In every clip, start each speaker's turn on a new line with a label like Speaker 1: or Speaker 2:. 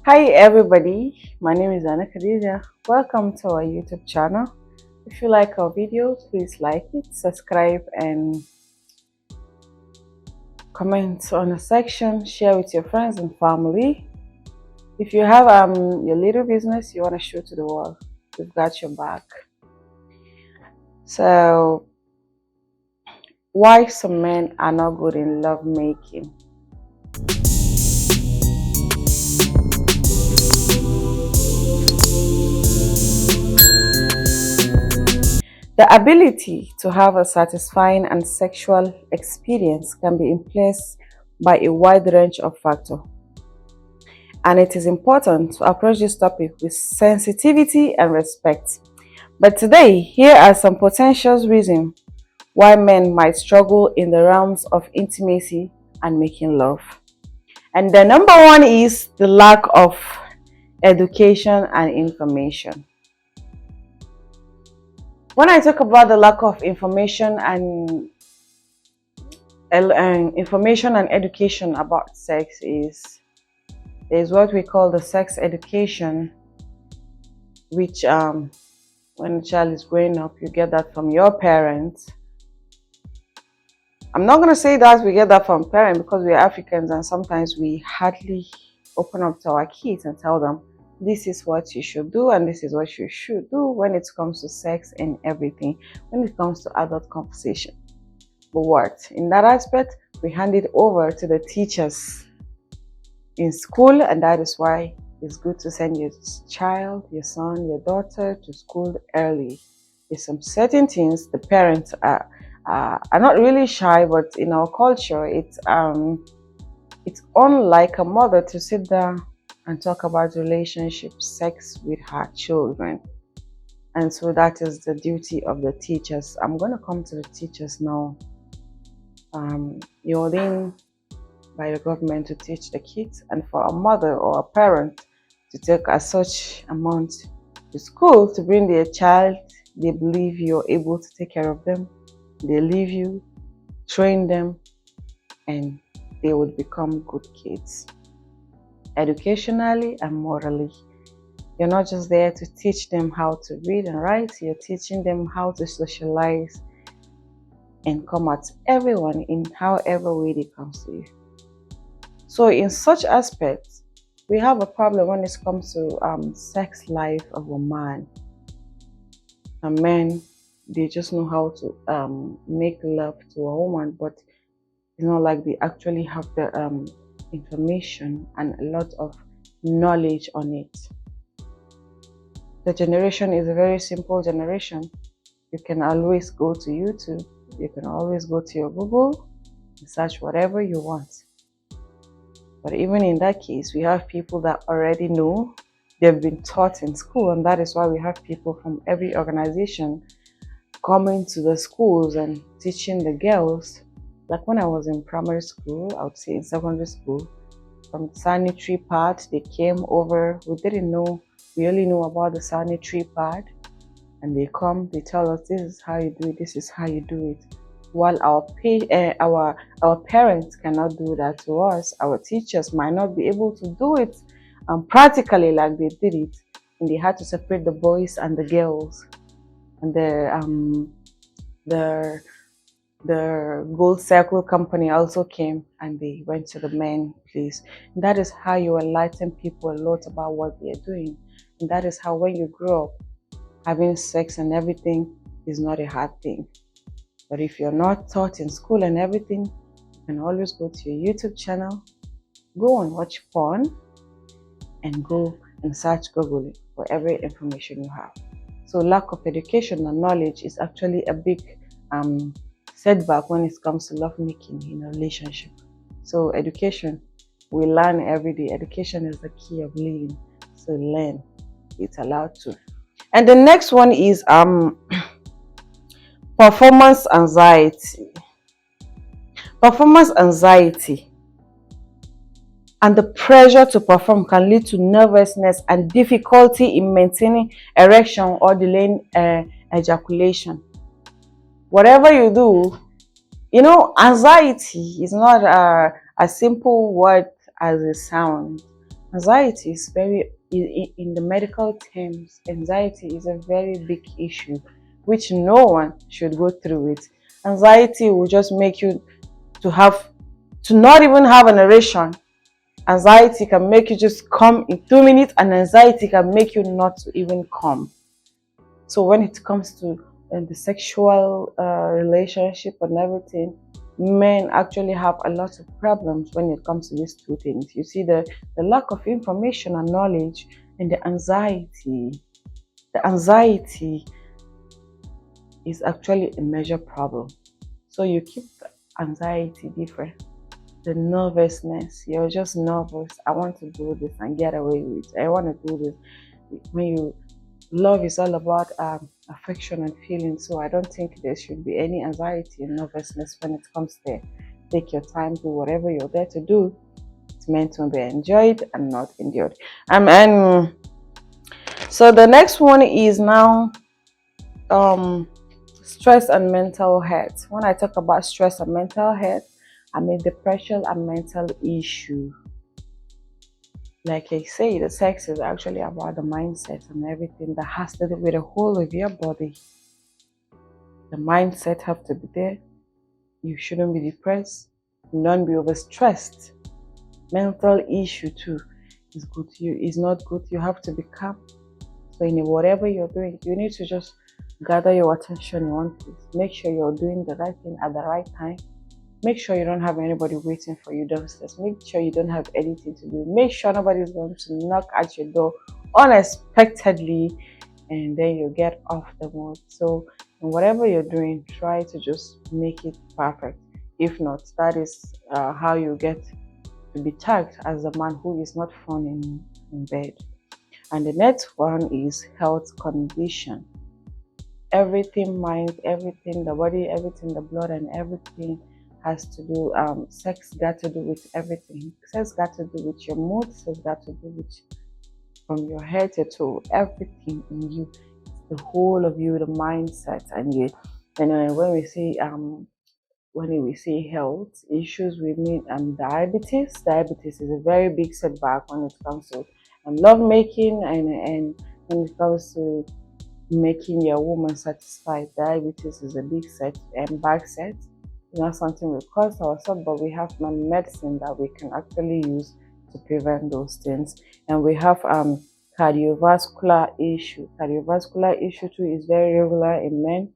Speaker 1: Hi everybody, my name is Anna Khadija. Welcome to our YouTube channel. If you like our videos, please like it, subscribe and comment on the section, share with your friends and family. If you have your little business you want to show to the world, we've got your back. So, why some men are not good in love making? The ability to have a satisfying and sexual experience can be influenced by a wide range of factors, and it is important to approach this topic with sensitivity and respect. But today, here are some potential reasons why men might struggle in the realms of intimacy and making love. And the number one is the lack of education and information. When I talk about the lack of information and education about sex, is what we call the sex education, which when a child is growing up, you get that from your parents. I'm not going to say that we get that from parents because we are Africans and sometimes we hardly open up to our kids and tell them this is what you should do and this is what you should do when it comes to sex and everything, when it comes to adult conversation. But what? In that aspect, we hand it over to the teachers in school, and that is why it's good to send your child, your son, your daughter to school early. There's some certain things the parents are not really shy, but in our culture, it's unlike a mother to sit down and talk about relationship, sex with her children. And so that is the duty of the teachers. I'm going to come to the teachers now. You're ordained by the government to teach the kids, and for a mother or a parent to take a such amount to school to bring their child, they believe you're able to take care of them. They leave you, train them, and they would become good kids, educationally and morally. You're not just there to teach them how to read and write, you're teaching them how to socialize and come at everyone in however way they come to you. So in such aspects, we have a problem when it comes to sex life of a man. A man, they just know how to make love to a woman, but it's not like they actually have the information and a lot of knowledge on it. The generation is a very simple generation. You can always go to YouTube, you can always go to your Google and search whatever you want. But even in that case, we have people that already know, they've been taught in school, and that is why we have people from every organization coming to the schools and teaching the girls. Like when I was in primary school, I would say in secondary school, from the sanitary part, they came over. We didn't know, we only knew about the sanitary part, and they come, they tell us this is how you do it, this is how you do it. While our parents cannot do that to us, our teachers might not be able to do it practically like they did it, and they had to separate the boys and the girls. And the Gold Circle company also came and they went to the men place. And that is how you enlighten people a lot about what they are doing. And that is how when you grow up, having sex and everything is not a hard thing. But if you're not taught in school and everything, you can always go to your YouTube channel, go and watch porn, and go and search Google for every information you have. So lack of education and knowledge is actually a big setback when it comes to lovemaking in a relationship. So education, we learn every day. Education is the key of living. So learn, it's allowed to. And the next one is performance anxiety. Performance anxiety and the pressure to perform can lead to nervousness and difficulty in maintaining erection or delaying ejaculation. Whatever you do, anxiety is not a simple word as it sounds. Anxiety is in the medical terms, anxiety is a very big issue, which no one should go through it. Anxiety will just make you to not even have an erection. Anxiety can make you just come in 2 minutes, and anxiety can make you not to even come. So when it comes to the sexual relationship and everything, men actually have a lot of problems when it comes to these two things. You see the lack of information and knowledge, and the anxiety. The anxiety is actually a major problem. So you keep the anxiety different. The nervousness, you're just nervous. I want to do this and get away with it. I want to do this. When you love is all about affection and feeling, so I don't think there should be any anxiety and nervousness when it comes there. Take your time, do whatever you're there to do. It's meant to be enjoyed and not endured. And so the next one is now stress and mental health. When I talk about stress and mental health, I mean depression and mental issue. Like I say, the sex is actually about the mindset and everything that has to do with the whole of your body. The mindset have to be there. You shouldn't be depressed. Don't be overstressed. Mental issue too is good. Is not good. You have to be calm. So in whatever you're doing, you need to just gather your attention in one place. Make sure you're doing the right thing at the right time. Make sure you don't have anybody waiting for you downstairs. Make sure you don't have anything to do. Make sure nobody's going to knock at your door unexpectedly, and then you get off the mood. So whatever you're doing, try to just make it perfect. If not, that is how you get to be tagged as a man who is not fun in bed. And the next one is health condition. Everything, mind, everything, the body, everything, the blood, and everything has to do. Sex got to do with everything. Sex got to do with your mood. Sex got to do with from your head to toe, everything in you, the whole of you, the mindset, and you. And when we say health issues, we mean diabetes. Diabetes is a very big setback when it comes to love making, and when it comes to making your woman satisfied. Diabetes is a big set and back set. It's not something we cause ourselves, but we have medicine that we can actually use to prevent those things. And we have cardiovascular issue. Cardiovascular issue too is very regular in men.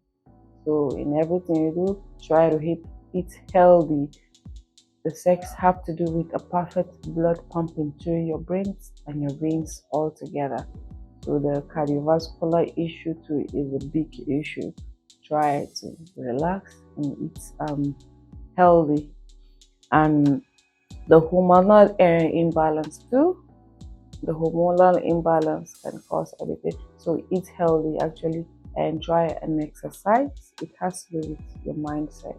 Speaker 1: So in everything you do, try to eat healthy. The sex have to do with a perfect blood pumping through your brains and your veins all together. So the cardiovascular issue too is a big issue. Try to relax and eat healthy. And the hormonal imbalance too. The hormonal imbalance can cause everything. So eat healthy actually, and try and exercise. It has to do with your mindset.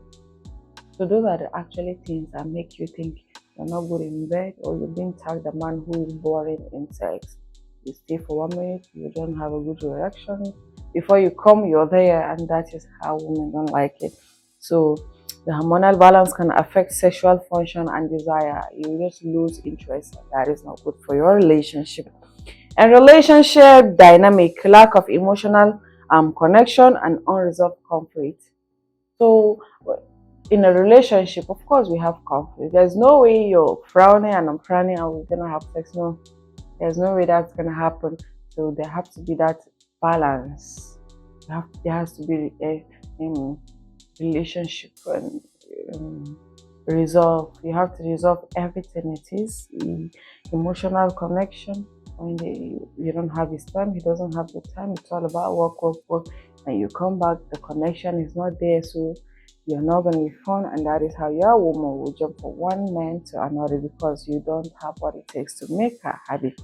Speaker 1: So those are the actually things that make you think you're not good in bed, or you're being tagged a man who is boring in sex. You stay for 1 minute, you don't have a good reaction. Before you come, you're there, and that is how women don't like it. So the hormonal balance can affect sexual function and desire. You just lose interest, and that is not good for your relationship. And relationship dynamic, lack of emotional connection and unresolved conflict. So in a relationship, of course, we have conflict. There's no way you're frowning and I'm frowning and we're gonna have sex. No, there's no way that's gonna happen. So there has to be that balance. There has to be a relationship and resolve. You have to resolve everything. It is emotional connection. When you don't have his time, he doesn't have the time. It's all about work, and you come back, the connection is not there, so you're not going to be fun, and that is how your woman will jump from one man to another because you don't have what it takes to make her happy.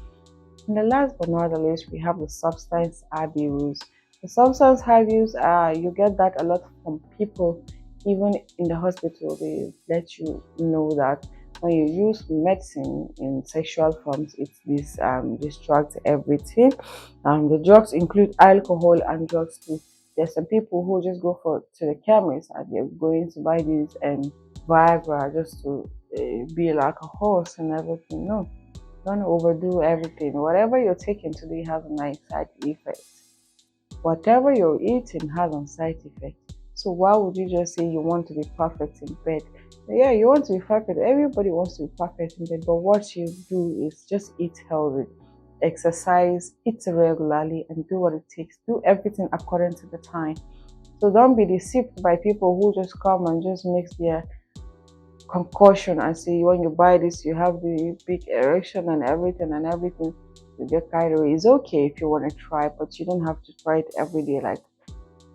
Speaker 1: And the last but not the least, we have the substance abuse. The substance abuse, you get that a lot from people, even in the hospital. They let you know that when you use medicine in sexual forms, it distracts everything. The drugs include alcohol and drugs too. There's some people who just go to the chemist and they're going to buy these and Viagra just to be like a horse and everything. No, Don't overdo everything. Whatever you're taking today has a nice side effect. Whatever you're eating has a side effect. So why would you just say you want to be perfect in bed? Yeah, you want to be perfect. Everybody wants to be perfect in bed, but what you do is just eat healthy, exercise, eat regularly, and do what it takes. Do everything according to the time. So don't be deceived by people who just come and just mix their concoction and say when you buy this you have the big erection and everything. You get carried away. It's okay if you want to try, but you don't have to try it every day. Like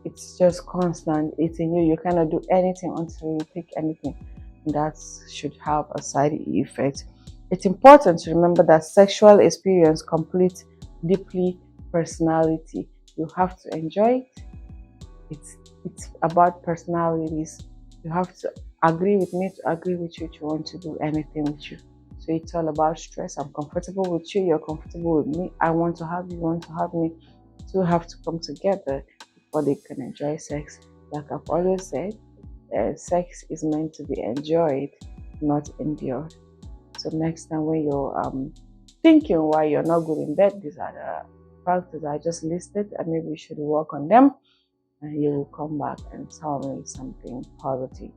Speaker 1: it's just constant. It's in you. You cannot do anything until you take anything. That should have a side effect. It's important to remember that sexual experience complete deeply personality. You have to enjoy it. It's about personalities. You have to agree with me to agree with you to want to do anything with you. So it's all about stress. I'm comfortable with you, you're comfortable with me. I want to have you, want to have me. Two have to come together before they can enjoy sex. Like I've always said, sex is meant to be enjoyed, not endured. So next time when you're thinking why you're not good in bed, these are the factors I just listed, and maybe you should work on them, and you will come back and tell me something positive.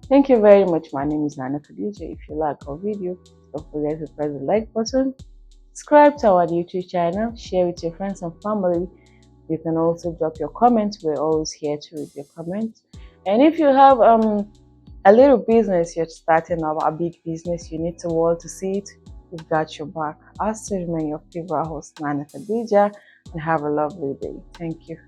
Speaker 1: Thank you very much. My name is Nana Khadija. If you like our video, don't forget to press the like button, subscribe to our YouTube channel, share with your friends and family. You can also drop your comments. We're always here to read your comments. And if you have a little business you're starting up, a big business, you need the world to see it, we've got your back. I'll still remain your favorite host, Nana Khadija, and have a lovely day. Thank you.